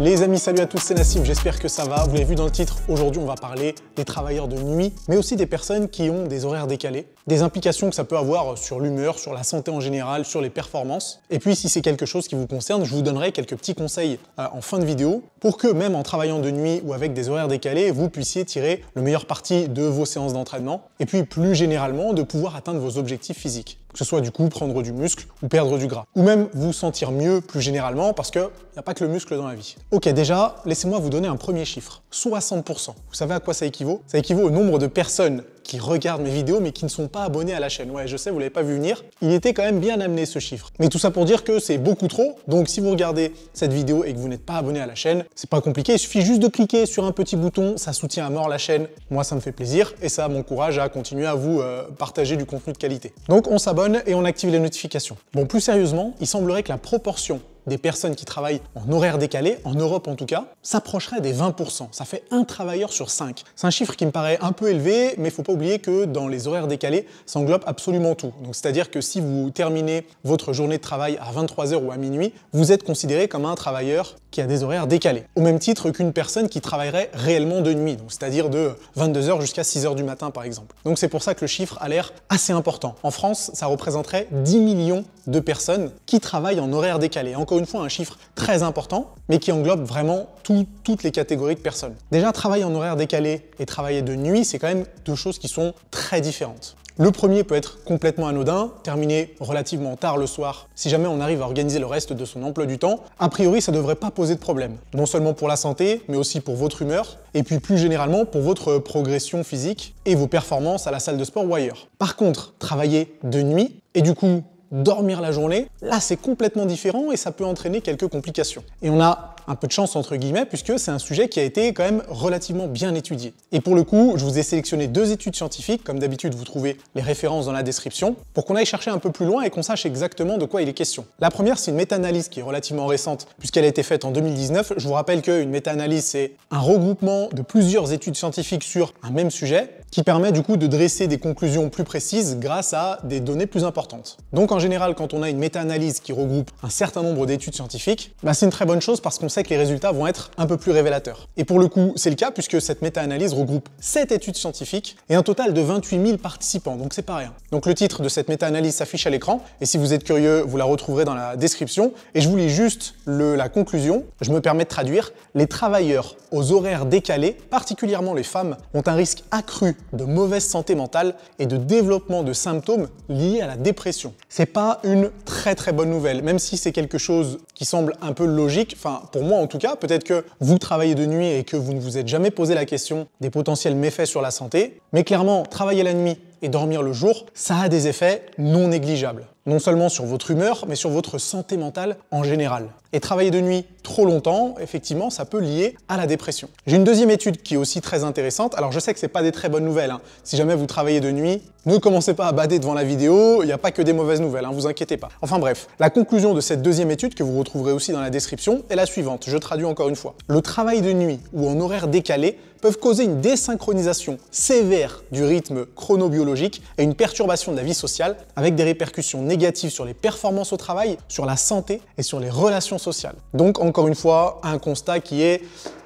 Les amis, salut à tous, c'est Nassim, j'espère que ça va. Vous l'avez vu dans le titre, aujourd'hui on va parler des travailleurs de nuit, mais aussi des personnes qui ont des horaires décalés, des implications que ça peut avoir sur l'humeur, sur la santé en général, sur les performances. Et puis si c'est quelque chose qui vous concerne, je vous donnerai quelques petits conseils en fin de vidéo pour que même en travaillant de nuit ou avec des horaires décalés, vous puissiez tirer le meilleur parti de vos séances d'entraînement et puis plus généralement de pouvoir atteindre vos objectifs physiques. Que ce soit du coup prendre du muscle ou perdre du gras. Ou même vous sentir mieux plus généralement parce qu'il n'y a pas que le muscle dans la vie. Ok, déjà, laissez-moi vous donner un premier chiffre. 60%. Vous savez à quoi ça équivaut? Ça équivaut au nombre de personnes qui regardent mes vidéos mais qui ne sont pas abonnés à la chaîne. Ouais, je sais, vous l'avez pas vu venir. Il était quand même bien amené ce chiffre. Mais tout ça pour dire que c'est beaucoup trop. Donc si vous regardez cette vidéo et que vous n'êtes pas abonné à la chaîne, c'est pas compliqué. Il suffit juste de cliquer sur un petit bouton. Ça soutient à mort la chaîne. Moi, ça me fait plaisir et ça m'encourage à continuer à vous partager du contenu de qualité. Donc on s'abonne et on active les notifications. Bon, plus sérieusement, il semblerait que la proportion des personnes qui travaillent en horaire décalé, en Europe en tout cas, s'approcherait des 20%. Ça fait un travailleur sur 5. C'est un chiffre qui me paraît un peu élevé, mais il ne faut pas oublier que dans les horaires décalés, ça englobe absolument tout. Donc c'est-à-dire que si vous terminez votre journée de travail à 23h ou à minuit, vous êtes considéré comme un travailleur qui a des horaires décalés. Au même titre qu'une personne qui travaillerait réellement de nuit, donc c'est-à-dire de 22h jusqu'à 6h du matin par exemple. Donc c'est pour ça que le chiffre a l'air assez important. En France, ça représenterait 10 millions de personnes qui travaillent en horaire décalé. Encore une fois, un chiffre très important, mais qui englobe vraiment toutes les catégories de personnes. Déjà, travailler en horaire décalé et travailler de nuit, c'est quand même deux choses qui sont très différentes. Le premier peut être complètement anodin, terminer relativement tard le soir. Si jamais on arrive à organiser le reste de son emploi du temps, a priori, ça ne devrait pas poser de problème. Non seulement pour la santé, mais aussi pour votre humeur, et puis plus généralement pour votre progression physique et vos performances à la salle de sport ou ailleurs. Par contre, travailler de nuit, et du coup, dormir la journée, là c'est complètement différent et ça peut entraîner quelques complications. Et on a un peu de chance entre guillemets puisque c'est un sujet qui a été quand même relativement bien étudié. Et pour le coup, je vous ai sélectionné deux études scientifiques, comme d'habitude vous trouvez les références dans la description, pour qu'on aille chercher un peu plus loin et qu'on sache exactement de quoi il est question. La première, c'est une méta-analyse qui est relativement récente puisqu'elle a été faite en 2019. Je vous rappelle qu'une méta-analyse, c'est un regroupement de plusieurs études scientifiques sur un même sujet qui permet du coup de dresser des conclusions plus précises grâce à des données plus importantes. Donc en général, quand on a une méta-analyse qui regroupe un certain nombre d'études scientifiques, c'est une très bonne chose parce qu'on sait que les résultats vont être un peu plus révélateurs. Et pour le coup, c'est le cas puisque cette méta-analyse regroupe 7 études scientifiques et un total de 28 000 participants, donc c'est pas rien. Donc le titre de cette méta-analyse s'affiche à l'écran et si vous êtes curieux, vous la retrouverez dans la description. Et je vous lis juste la conclusion, je me permets de traduire. Les travailleurs aux horaires décalés, particulièrement les femmes, ont un risque accru de mauvaise santé mentale et de développement de symptômes liés à la dépression. C'est pas une très bonne nouvelle, même si c'est quelque chose qui semble un peu logique, enfin pour moi en tout cas, peut-être que vous travaillez de nuit et que vous ne vous êtes jamais posé la question des potentiels méfaits sur la santé, mais clairement, travailler la nuit et dormir le jour, ça a des effets non négligeables. Non seulement sur votre humeur, mais sur votre santé mentale en général. Et travailler de nuit trop longtemps, effectivement, ça peut lier à la dépression. J'ai une deuxième étude qui est aussi très intéressante. Alors je sais que c'est pas des très bonnes nouvelles. Si jamais vous travaillez de nuit, ne commencez pas à bader devant la vidéo, il n'y a pas que des mauvaises nouvelles, vous inquiétez pas. Enfin bref, la conclusion de cette deuxième étude, que vous retrouverez aussi dans la description, est la suivante. Je traduis encore une fois. Le travail de nuit ou en horaire décalé peuvent causer une désynchronisation sévère du rythme chronobiologique et une perturbation de la vie sociale avec des répercussions négatives sur les performances au travail, sur la santé et sur les relations sociales. Donc encore une fois, un constat qui est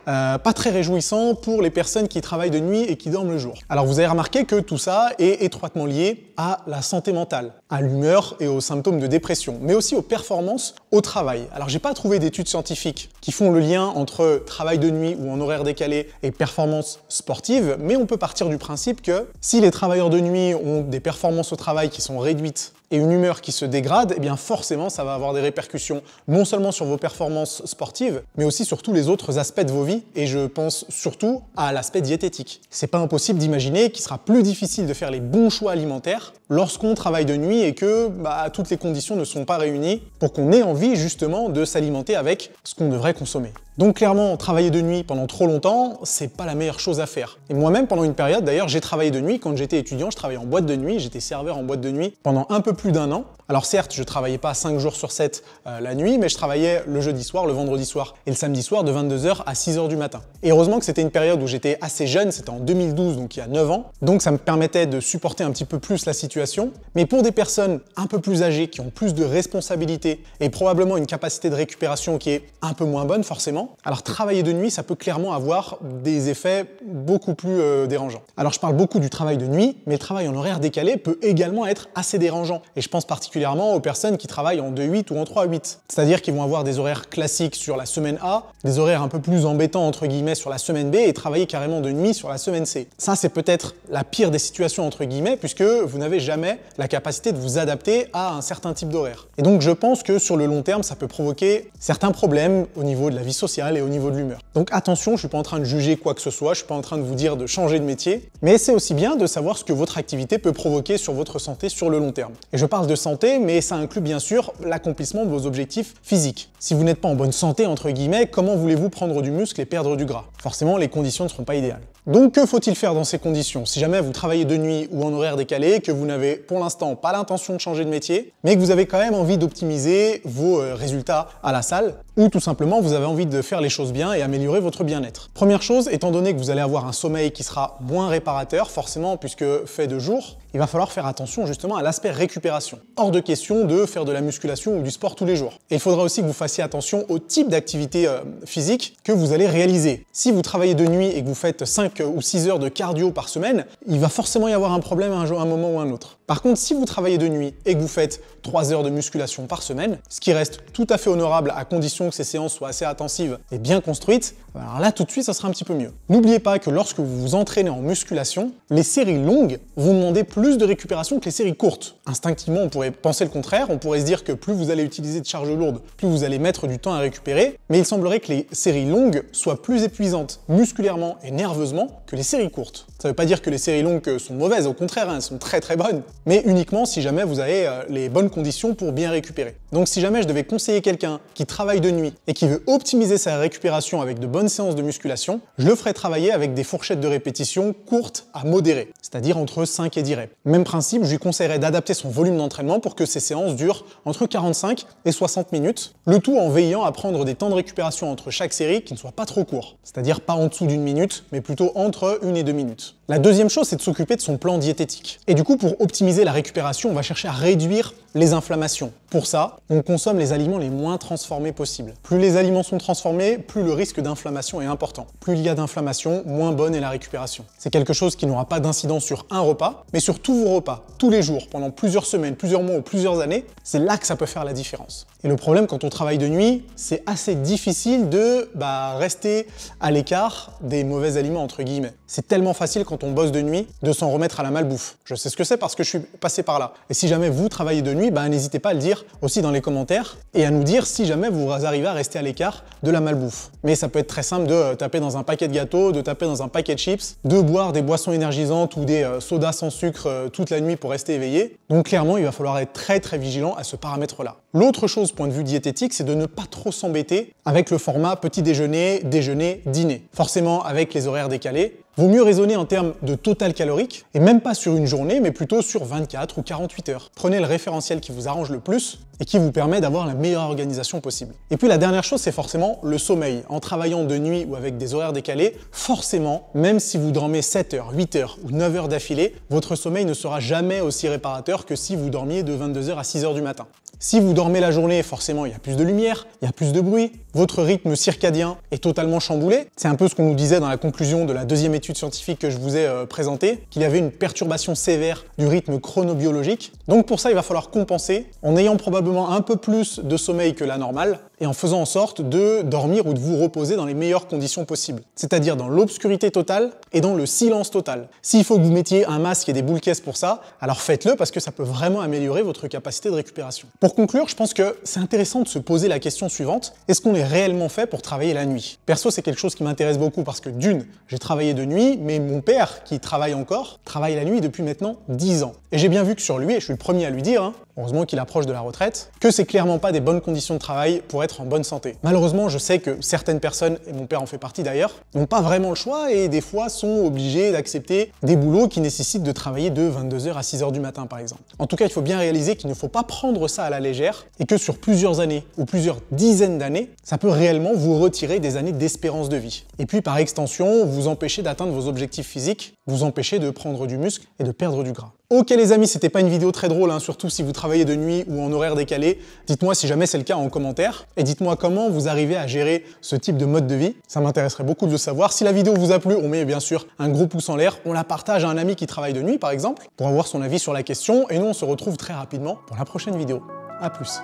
pas très réjouissant pour les personnes qui travaillent de nuit et qui dorment le jour. Alors vous avez remarqué que tout ça est étroitement lié à la santé mentale, à l'humeur et aux symptômes de dépression, mais aussi aux performances au travail. Alors j'ai pas trouvé d'études scientifiques qui font le lien entre travail de nuit ou en horaire décalé et performances sportives, mais on peut partir du principe que si les travailleurs de nuit ont des performances au travail qui sont réduites et une humeur qui se dégrade, eh bien forcément ça va avoir des répercussions non seulement sur vos performances sportives, mais aussi sur tous les autres aspects de vos vies, et je pense surtout à l'aspect diététique. C'est pas impossible d'imaginer qu'il sera plus difficile de faire les bons choix alimentaires lorsqu'on travaille de nuit et que toutes les conditions ne sont pas réunies pour qu'on ait envie justement de s'alimenter avec ce qu'on devrait consommer. Donc clairement, travailler de nuit pendant trop longtemps, c'est pas la meilleure chose à faire. Et moi-même, pendant une période, d'ailleurs, j'ai travaillé de nuit. Quand j'étais étudiant, je travaillais en boîte de nuit, j'étais serveur en boîte de nuit pendant un peu plus d'1 an. Alors certes, je travaillais pas 5 jours sur 7 la nuit, mais je travaillais le jeudi soir, le vendredi soir et le samedi soir de 22h à 6h du matin. Et heureusement que c'était une période où j'étais assez jeune, c'était en 2012, donc il y a 9 ans. Donc ça me permettait de supporter un petit peu plus la situation. Mais pour des personnes un peu plus âgées, qui ont plus de responsabilités et probablement une capacité de récupération qui est un peu moins bonne forcément, épuisant. Alors travailler de nuit, ça peut clairement avoir des effets beaucoup plus dérangeants. Alors je parle beaucoup du travail de nuit, mais le travail en horaire décalé peut également être assez dérangeant. Et je pense particulièrement aux personnes qui travaillent en 2-8 ou en 3-8. C'est-à-dire qu'ils vont avoir des horaires classiques sur la semaine A, des horaires un peu plus embêtants entre guillemets sur la semaine B et travailler carrément de nuit sur la semaine C. Ça, c'est peut-être la pire des situations entre guillemets puisque vous n'avez jamais la capacité de vous adapter à un certain type d'horaire. Et donc je pense que sur le long terme, ça peut provoquer certains problèmes au niveau de la vie sociale et au niveau de l'humeur. Donc attention, je suis pas en train de juger quoi que ce soit, je suis pas en train de vous dire de changer de métier, mais c'est aussi bien de savoir ce que votre activité peut provoquer sur votre santé sur le long terme. Et je parle de santé, mais ça inclut bien sûr l'accomplissement de vos objectifs physiques. Si vous n'êtes pas en bonne santé, entre guillemets, comment voulez-vous prendre du muscle et perdre du gras? Forcément, les conditions ne seront pas idéales. Donc que faut-il faire dans ces conditions? Si jamais vous travaillez de nuit ou en horaire décalé, que vous n'avez pour l'instant pas l'intention de changer de métier, mais que vous avez quand même envie d'optimiser vos résultats à la salle, ou tout simplement vous avez envie de faire les choses bien et améliorer votre bien-être. Première chose, étant donné que vous allez avoir un sommeil qui sera moins réparateur, forcément puisque fait de jour, il va falloir faire attention justement à l'aspect récupération. Hors de question de faire de la musculation ou du sport tous les jours. Et il faudra aussi que vous fassiez attention au type d'activité physique que vous allez réaliser. Si vous travaillez de nuit et que vous faites 5 ou 6 heures de cardio par semaine, il va forcément y avoir un problème à un moment ou un autre. Par contre, si vous travaillez de nuit et que vous faites 3 heures de musculation par semaine, ce qui reste tout à fait honorable à condition que ces séances soient assez intensives et bien construites, alors là tout de suite ça sera un petit peu mieux. N'oubliez pas que lorsque vous vous entraînez en musculation, les séries longues vont demander plus de récupération que les séries courtes. Instinctivement, on pourrait penser le contraire, on pourrait se dire que plus vous allez utiliser de charges lourdes, plus vous allez mettre du temps à récupérer, mais il semblerait que les séries longues soient plus épuisantes musculairement et nerveusement que les séries courtes. Ça ne veut pas dire que les séries longues sont mauvaises, au contraire, elles sont très bonnes, mais uniquement si jamais vous avez les bonnes conditions pour bien récupérer. Donc si jamais je devais conseiller quelqu'un qui travaille de nuit et qui veut optimiser sa récupération avec de bonnes séances de musculation, je le ferais travailler avec des fourchettes de répétition courtes à modérées, c'est-à-dire entre 5 et 10 reps. Même principe, je lui conseillerais d'adapter son volume d'entraînement pour que ces séances durent entre 45 et 60 minutes, le tout en veillant à prendre des temps de récupération entre chaque série qui ne soient pas trop courts, c'est-à-dire pas en dessous d'1 minute, mais plutôt entre 1 et 2 minutes. La deuxième chose, c'est de s'occuper de son plan diététique. Et du coup, pour optimiser la récupération, on va chercher à réduire les inflammations. Pour ça, on consomme les aliments les moins transformés possibles. Plus les aliments sont transformés, plus le risque d'inflammation est important. Plus il y a d'inflammation, moins bonne est la récupération. C'est quelque chose qui n'aura pas d'incidence sur un repas, mais sur tous vos repas, tous les jours, pendant plusieurs semaines, plusieurs mois ou plusieurs années, c'est là que ça peut faire la différence. Et le problème quand on travaille de nuit, c'est assez difficile de rester à l'écart des mauvais aliments entre guillemets. C'est tellement facile quand on bosse de nuit de s'en remettre à la malbouffe. Je sais ce que c'est parce que je suis passé par là. Et si jamais vous travaillez de nuit, n'hésitez pas à le dire aussi dans les commentaires et à nous dire si jamais vous arrivez à rester à l'écart de la malbouffe. Mais ça peut être très simple de taper dans un paquet de gâteaux, de taper dans un paquet de chips, de boire des boissons énergisantes ou des sodas sans sucre toute la nuit pour rester éveillé. Donc clairement, il va falloir être très vigilant à ce paramètre-là. L'autre chose, point de vue diététique, c'est de ne pas trop s'embêter avec le format petit déjeuner, déjeuner, dîner. Forcément, avec les horaires décalés, vaut mieux raisonner en termes de total calorique, et même pas sur une journée, mais plutôt sur 24 ou 48 heures. Prenez le référentiel qui vous arrange le plus et qui vous permet d'avoir la meilleure organisation possible. Et puis la dernière chose, c'est forcément le sommeil. En travaillant de nuit ou avec des horaires décalés, forcément, même si vous dormez 7 heures, 8 heures ou 9 heures d'affilée, votre sommeil ne sera jamais aussi réparateur que si vous dormiez de 22 heures à 6 heures du matin. Si vous dormez la journée, forcément, il y a plus de lumière, il y a plus de bruit, votre rythme circadien est totalement chamboulé. C'est un peu ce qu'on nous disait dans la conclusion de la deuxième étude scientifique que je vous ai présentée, qu'il y avait une perturbation sévère du rythme chronobiologique. Donc pour ça, il va falloir compenser en ayant probablement un peu plus de sommeil que la normale et en faisant en sorte de dormir ou de vous reposer dans les meilleures conditions possibles. C'est-à-dire dans l'obscurité totale et dans le silence total. S'il faut que vous mettiez un masque et des boules caisses pour ça, alors faites-le parce que ça peut vraiment améliorer votre capacité de récupération. Pour conclure, je pense que c'est intéressant de se poser la question suivante. Est-ce qu'on est réellement fait pour travailler la nuit? Perso, c'est quelque chose qui m'intéresse beaucoup parce que d'une, j'ai travaillé de nuit, mais mon père, qui travaille encore, travaille la nuit depuis maintenant 10 ans. Et j'ai bien vu que sur lui, et je suis le premier à lui dire, heureusement qu'il approche de la retraite, que c'est clairement pas des bonnes conditions de travail pour être en bonne santé. Malheureusement, je sais que certaines personnes, et mon père en fait partie d'ailleurs, n'ont pas vraiment le choix et des fois sont obligés d'accepter des boulots qui nécessitent de travailler de 22 heures à 6 heures du matin par exemple. En tout cas, il faut bien réaliser qu'il ne faut pas prendre ça à la légère et que sur plusieurs années ou plusieurs dizaines d'années, ça peut réellement vous retirer des années d'espérance de vie. Et puis par extension, vous empêcher d'atteindre vos objectifs physiques vous empêcher de prendre du muscle et de perdre du gras. Ok les amis, c'était pas une vidéo très drôle, hein, surtout si vous travaillez de nuit ou en horaire décalé. Dites-moi si jamais c'est le cas en commentaire. Et dites-moi comment vous arrivez à gérer ce type de mode de vie. Ça m'intéresserait beaucoup de le savoir. Si la vidéo vous a plu, on met bien sûr un gros pouce en l'air. On la partage à un ami qui travaille de nuit par exemple, pour avoir son avis sur la question. Et nous on se retrouve très rapidement pour la prochaine vidéo. A plus.